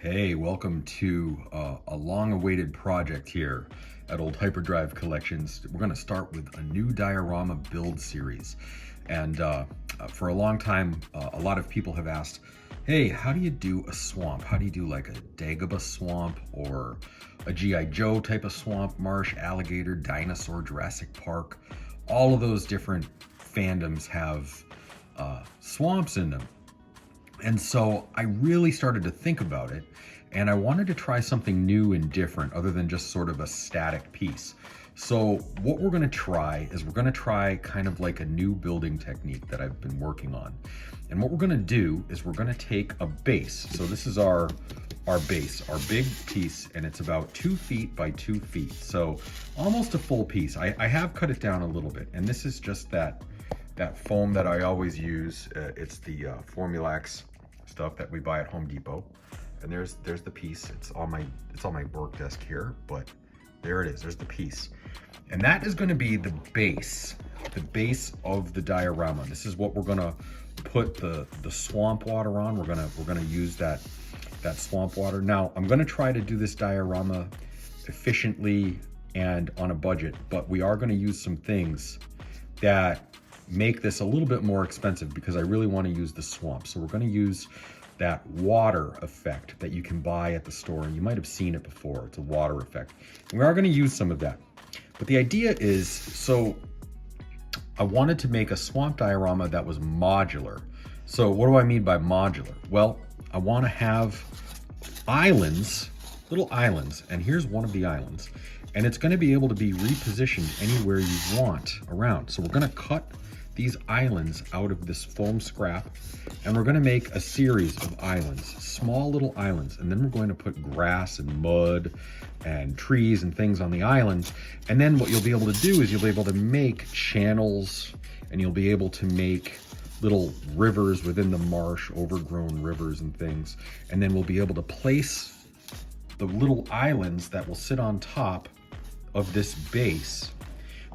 Hey, welcome to a long-awaited project here at Old Hyperdrive Collections. We're going to start with a new diorama build series. And for a long time, a lot of people have asked, hey, how do you do a swamp? How do you do like a Dagobah swamp or a G.I. Joe type of swamp, marsh, alligator, dinosaur, Jurassic Park? All of those different fandoms have swamps in them. And so I really started to think about it, and I wanted to try something new and different other than just sort of a static piece. So what we're going to try is we're going to try kind of like a new building technique that I've been working on. And what we're going to do is we're going to take a base. So this is our base, our big piece, and it's about 2 feet by 2 feet. So almost a full piece. I have cut it down a little bit, and this is just that foam that I always use. It's the Formulax stuff that we buy at Home Depot. And there's the piece. It's on my work desk here, but there it is. There's the piece. And that is going to be the base of the diorama. This is what we're going to put the swamp water on. We're going to use that swamp water. Now, I'm going to try to do this diorama efficiently and on a budget, but we are going to use some things that make this a little bit more expensive because I really want to use the swamp. So we're going to use that water effect that you can buy at the store, and you might have seen it before. It's a water effect. And we are going to use some of that. But the idea is, so I wanted to make a swamp diorama that was modular. So what do I mean by modular? Well, I want to have islands, little islands, and here's one of the islands. And it's going to be able to be repositioned anywhere you want around. So we're going to cut these islands out of this foam scrap, and we're going to make a series of islands, small little islands, and then we're going to put grass and mud and trees and things on the islands. And then what you'll be able to do is you'll be able to make channels, and you'll be able to make little rivers within the marsh, overgrown rivers and things. And then we'll be able to place the little islands that will sit on top of this base.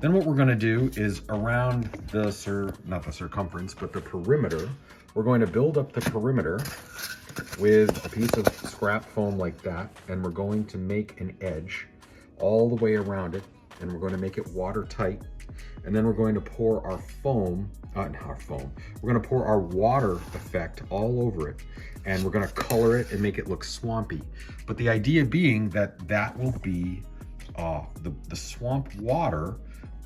Then what we're going to do is around not the circumference, but the perimeter, we're going to build up the perimeter with a piece of scrap foam like that, and we're going to make an edge all the way around it, and we're going to make it watertight. And then we're going to pour our we're going to pour our water effect all over it, and we're going to color it and make it look swampy. But the idea being that will be the swamp water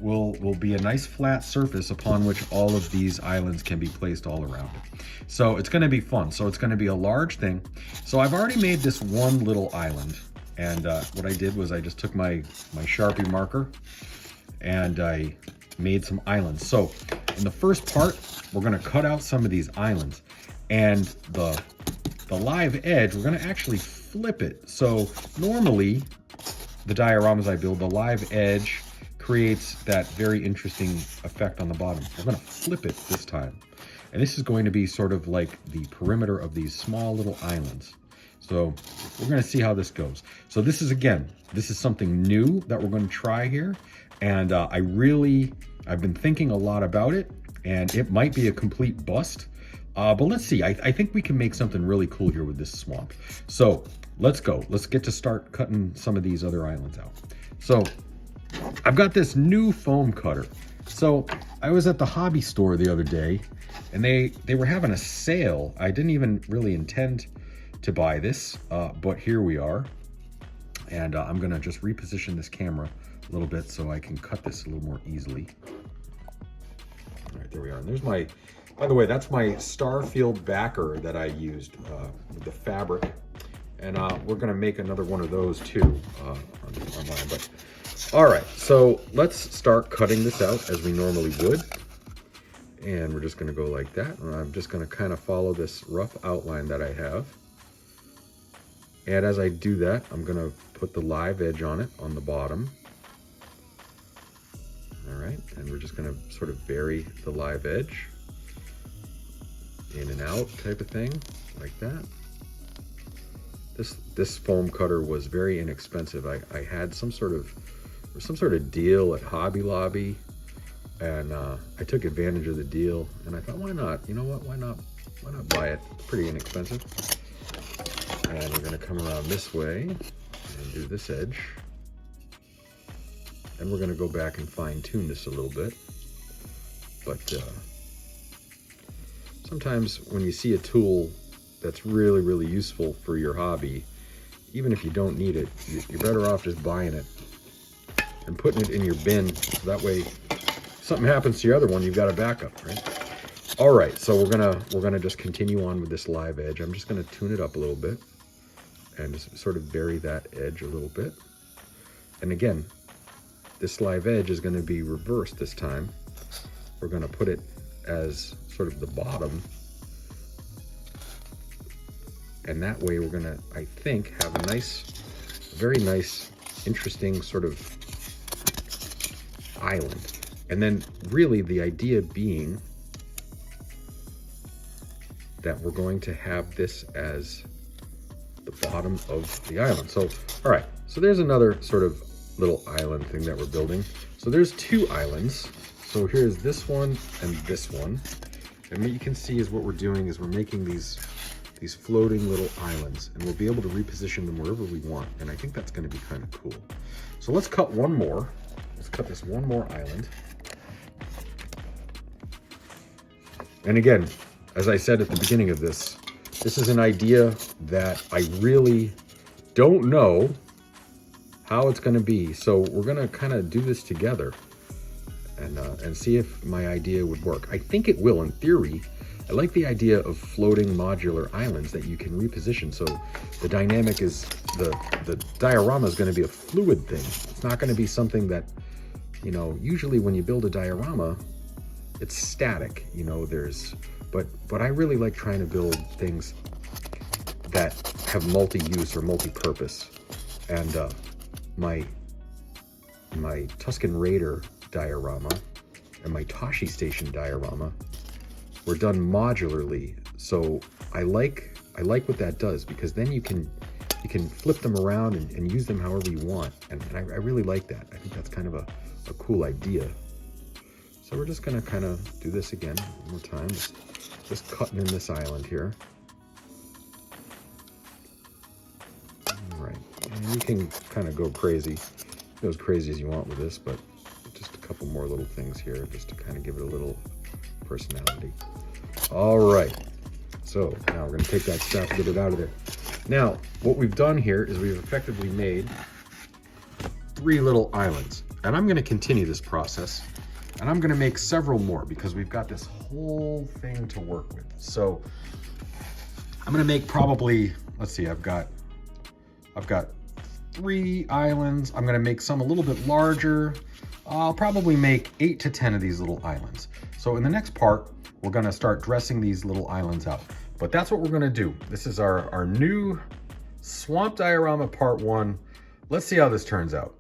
will be a nice flat surface upon which all of these islands can be placed all around it. So it's going to be fun. So it's going to be a large thing. So I've already made this one little island, and what I did was I just took my Sharpie marker and I made some islands. So in the first part, we're going to cut out some of these islands, and the live edge, we're going to actually flip it. So normally the dioramas I build, the live edge creates that very interesting effect on the bottom. We're going to flip it this time. And this is going to be sort of like the perimeter of these small little islands. So we're going to see how this goes. So this is something new that we're going to try here. And I've been thinking a lot about it, and it might be a complete bust. But let's see. I think we can make something really cool here with this swamp. So let's go. Let's get to start cutting some of these other islands out. So I've got this new foam cutter. So I was at the hobby store the other day, and they were having a sale. I didn't even really intend to buy this, but here we are. And I'm gonna just reposition this camera a little bit so I can cut this a little more easily. All right, there we are. And there's by the way, that's my Starfield backer that I used with the fabric. And we're gonna make another one of those too on mine. But all right, so let's start cutting this out as we normally would. And we're just gonna go like that. And I'm just gonna kind of follow this rough outline that I have. And as I do that, I'm gonna put the live edge on it on the bottom. All right, and we're just gonna sort of vary the live edge in and out type of thing, like that. This foam cutter was very inexpensive. I had some sort of deal at Hobby Lobby, and I took advantage of the deal, and I thought, why not? You know what? Why not buy it? It's pretty inexpensive. And we're gonna come around this way and do this edge. And we're gonna go back and fine tune this a little bit. But sometimes when you see a tool that's really, really useful for your hobby, even if you don't need it, you're better off just buying it and putting it in your bin. So that way, if something happens to your other one, you've got a backup, right? All right, so we're gonna just continue on with this live edge. I'm just gonna tune it up a little bit and just sort of bury that edge a little bit. And again, this live edge is gonna be reversed this time. We're gonna put it as sort of the bottom. And that way we're gonna, I think, have a nice, very nice, interesting sort of island. And then really the idea being that we're going to have this as the bottom of the island. So, all right, so there's another sort of little island thing that we're building. So there's two islands. So here's this one and this one. And what you can see is what we're doing is we're making these floating little islands, and we'll be able to reposition them wherever we want. And I think that's gonna be kind of cool. So let's cut one more. Let's cut this one more island. And again, as I said at the beginning of this is an idea that I really don't know how it's gonna be. So we're gonna kind of do this together and see if my idea would work. I think it will in theory. I like the idea of floating modular islands that you can reposition. So the dynamic is, the diorama is gonna be a fluid thing. It's not gonna be something that, you know, usually when you build a diorama, it's static, you know, but I really like trying to build things that have multi-use or multi-purpose. And my Tuscan Raider diorama and my Tashi Station diorama were done modularly. So I like what that does, because then you can flip them around and use them however you want. And I really like that. I think that's kind of a cool idea. So we're just gonna kind of do this again one more time. Just cutting in this island here. All right, and you can kind of go crazy, go as crazy as you want with this, but just a couple more little things here just to kind of give it a little personality. All right, so now we're gonna take that strap and get it out of there. Now, what we've done here is we've effectively made 3 little islands, and I'm gonna continue this process. And I'm gonna make several more because we've got this whole thing to work with. So I'm gonna make probably, let's see, I've got 3 islands. I'm gonna make some a little bit larger. I'll probably make 8 to 10 of these little islands. So in the next part, we're gonna start dressing these little islands out. But that's what we're gonna do. This is our new swamp diorama part 1. Let's see how this turns out.